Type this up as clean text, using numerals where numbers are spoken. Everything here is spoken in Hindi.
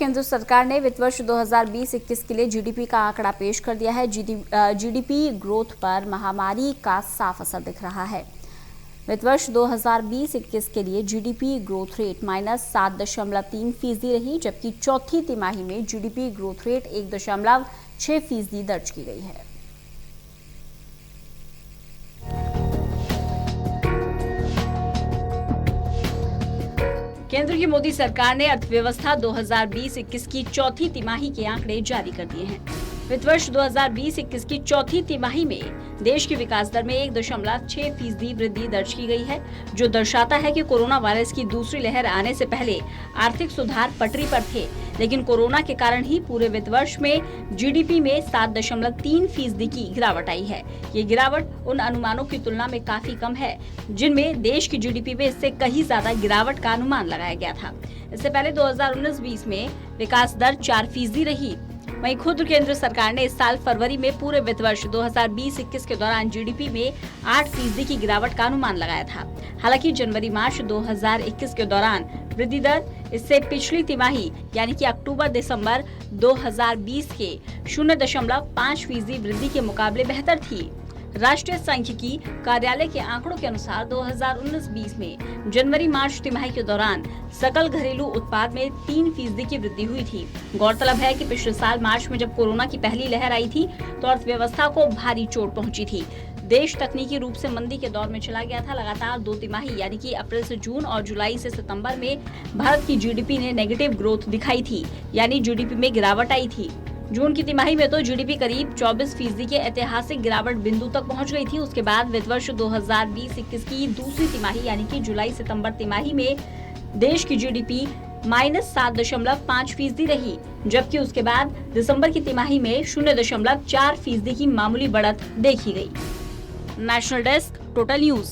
केंद्र सरकार ने वित्त वर्ष 2020-21 के लिए जीडीपी का आंकड़ा पेश कर दिया है। जीडीपी ग्रोथ पर महामारी का साफ असर दिख रहा है। वित्त वर्ष 2020-21 के लिए जीडीपी ग्रोथ रेट -7.3% रही, जबकि चौथी तिमाही में जीडीपी ग्रोथ रेट 1.6% दर्ज की गई है। केंद्र की मोदी सरकार ने अर्थव्यवस्था 2020-21 की चौथी तिमाही के आंकड़े जारी कर दिए हैं। वित्त वर्ष 2020-21 की चौथी तिमाही में देश की विकास दर में 1.6% वृद्धि दर्ज की गई है, जो दर्शाता है कि कोरोना वायरस की दूसरी लहर आने से पहले आर्थिक सुधार पटरी पर थे, लेकिन कोरोना के कारण ही पूरे वित्त वर्ष में जीडीपी में 7.3% की गिरावट आई है। ये गिरावट उन अनुमानों की तुलना में काफी कम है, जिनमें देश की जीडीपी में इससे कहीं ज्यादा गिरावट का अनुमान लगाया गया था। इससे पहले 2019-20 में विकास दर 4% रही। वहीं खुद केंद्र सरकार ने इस साल फरवरी में पूरे वित्त वर्ष 2020-21 के दौरान जीडीपी में 8% की गिरावट का अनुमान लगाया था। हालांकि जनवरी-मार्च 2021 के दौरान वृद्धि दर इससे पिछली तिमाही यानी कि अक्टूबर-दिसंबर 2020 के 0.5% वृद्धि के मुकाबले बेहतर थी। राष्ट्रीय सांख्यिकी कार्यालय के आंकड़ों के अनुसार 2019-20 में जनवरी-मार्च तिमाही के दौरान सकल घरेलू उत्पाद में 3% की वृद्धि हुई थी। गौरतलब है कि पिछले साल मार्च में जब कोरोना की पहली लहर आई थी तो अर्थव्यवस्था को भारी चोट पहुंची थी। देश तकनीकी रूप से मंदी के दौर में चला गया था। लगातार 2 तिमाही यानी कि अप्रैल से जून और जुलाई से सितंबर में भारत की जीडीपी ने नेगेटिव ग्रोथ दिखाई थी, यानी जीडीपी में गिरावट आई थी। जून की तिमाही में तो जीडीपी करीब 24% के ऐतिहासिक गिरावट बिंदु तक पहुंच गई थी। उसके बाद वित्त वर्ष 2020-21 की दूसरी तिमाही यानी कि जुलाई-सितंबर तिमाही में देश की जीडीपी -7.5% रही, जबकि उसके बाद दिसंबर की तिमाही में 0.4% की मामूली बढ़त देखी गई। National desk, total news.